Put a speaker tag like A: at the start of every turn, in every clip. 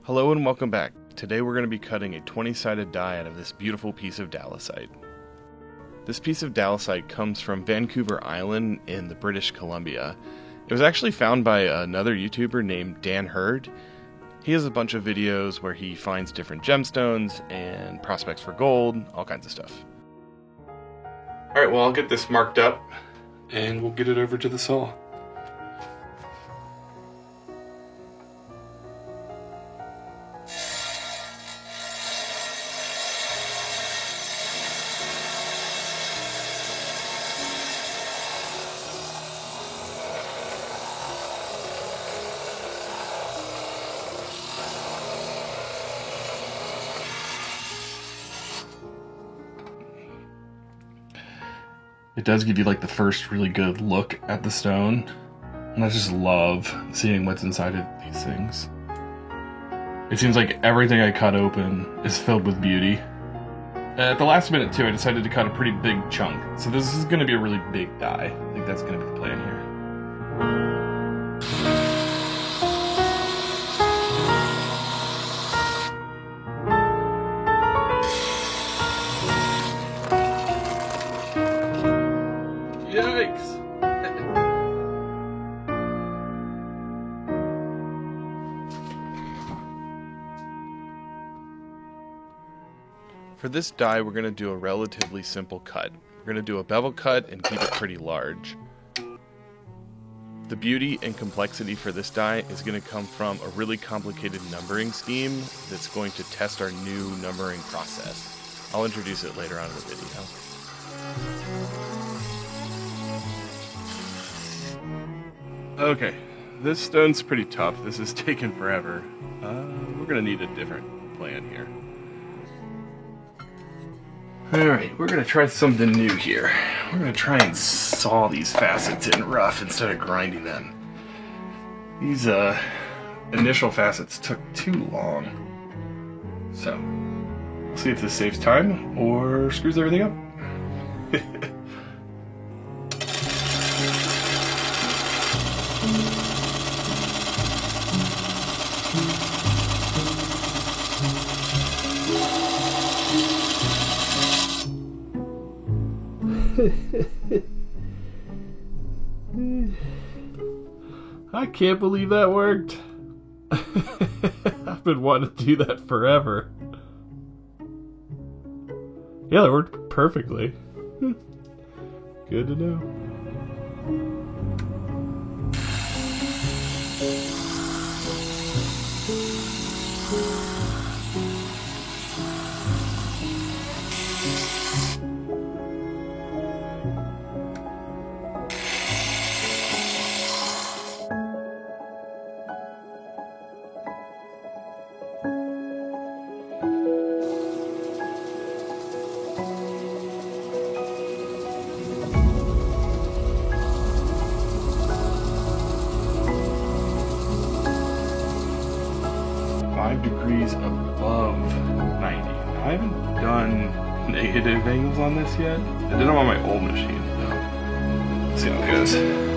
A: Hello and welcome back. Today we're going to be cutting a 20-sided die out of this beautiful piece of Dalasite. This piece of Dalasite comes from Vancouver Island in the British Columbia. It was actually found by another YouTuber named Dan Hurd. He has a bunch of videos where he finds different gemstones and prospects for gold, all kinds of stuff. Alright, well I'll get this marked up and we'll get it over to the saw. It does give you like the first really good look at the stone, and I just love seeing what's inside of these things. It seems like everything I cut open is filled with beauty. At the last minute too, I decided to cut a pretty big chunk, so this is going to be a really big die. I think that's going to be the plan here. Yikes! For this die, we're going to do a relatively simple cut. We're going to do a bevel cut and keep it pretty large. The beauty and complexity for this die is going to come from a really complicated numbering scheme that's going to test our new numbering process. I'll introduce it later on in the video. Okay, this stone's pretty tough. This is taking forever. We're gonna need a different plan here. Alright, we're gonna try something new here. We're gonna try and saw these facets in rough instead of grinding them. These initial facets took too long. So, we'll see if this saves time or screws everything up. I can't believe that worked. I've been wanting to do that forever. Yeah, that worked perfectly. Good to know. Degrees above 90. Now, I haven't done negative angles on this yet. I did them on my old machine, so let's see how it goes.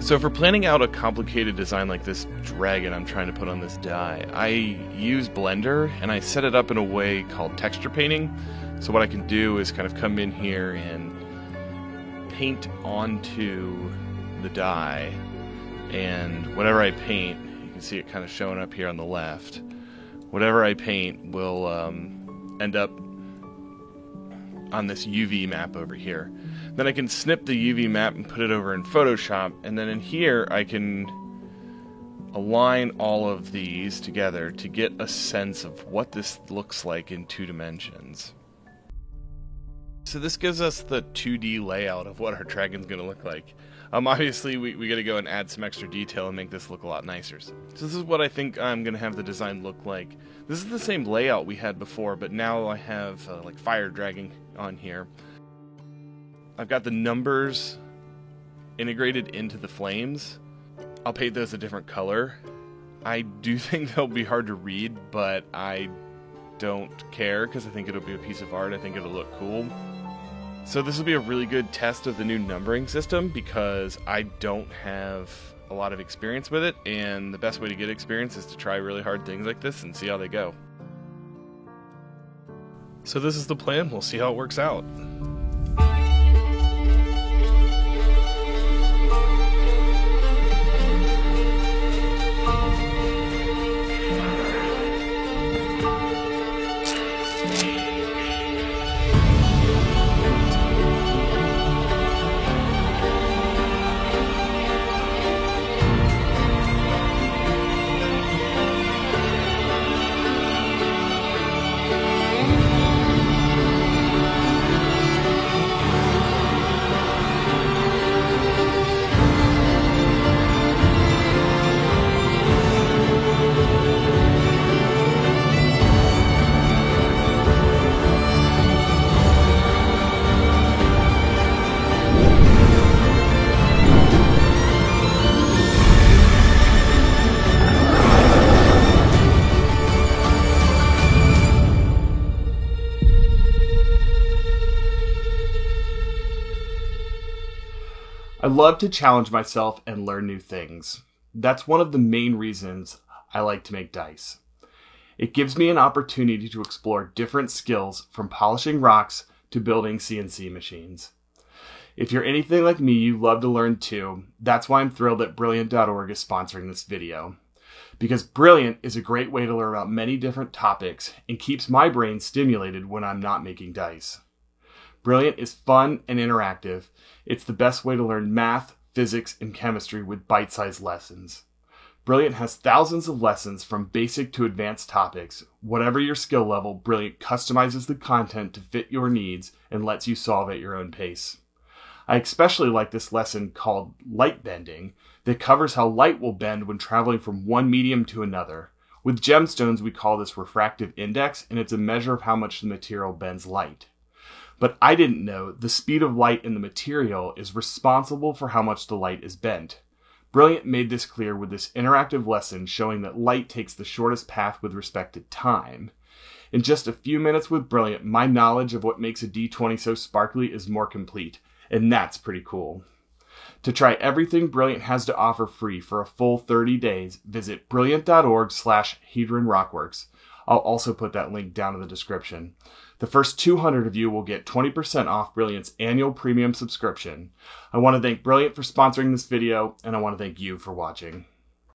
A: So for planning out a complicated design like this dragon I'm trying to put on this die, I use Blender and I set it up in a way called texture painting. So what I can do is kind of come in here and paint onto the die, and whatever I paint, you can see it kind of showing up here on the left, whatever I paint will end up on this UV map over here. Then I can snip the UV map and put it over in Photoshop, and then in here I can align all of these together to get a sense of what this looks like in 2 dimensions. So this gives us the 2D layout of what our dragon's going to look like. Obviously we got to go and add some extra detail and make this look a lot nicer. So this is what I think I'm going to have the design look like. This is the same layout we had before, but now I have like fire dragging on here. I've got the numbers integrated into the flames. I'll paint those a different color. I do think they'll be hard to read, but I don't care because I think it'll be a piece of art. I think it'll look cool. So this will be a really good test of the new numbering system because I don't have a lot of experience with it, and the best way to get experience is to try really hard things like this and see how they go. So this is the plan. We'll see how it works out. I love to challenge myself and learn new things. That's one of the main reasons I like to make dice. It gives me an opportunity to explore different skills, from polishing rocks to building CNC machines. If you're anything like me, you love to learn too. That's why I'm thrilled that Brilliant.org is sponsoring this video. Because Brilliant is a great way to learn about many different topics and keeps my brain stimulated when I'm not making dice. Brilliant is fun and interactive. It's the best way to learn math, physics, and chemistry with bite-sized lessons. Brilliant has thousands of lessons from basic to advanced topics. Whatever your skill level, Brilliant customizes the content to fit your needs and lets you solve at your own pace. I especially like this lesson called Light Bending that covers how light will bend when traveling from one medium to another. With gemstones, we call this refractive index, and it's a measure of how much the material bends light. But I didn't know the speed of light in the material is responsible for how much the light is bent. Brilliant made this clear with this interactive lesson showing that light takes the shortest path with respect to time. In just a few minutes with Brilliant, my knowledge of what makes a D20 so sparkly is more complete, and that's pretty cool. To try everything Brilliant has to offer free for a full 30 days, visit brilliant.org/HedronRockworks. I'll also put that link down in the description. The first 200 of you will get 20% off Brilliant's annual premium subscription. I want to thank Brilliant for sponsoring this video, and I want to thank you for watching.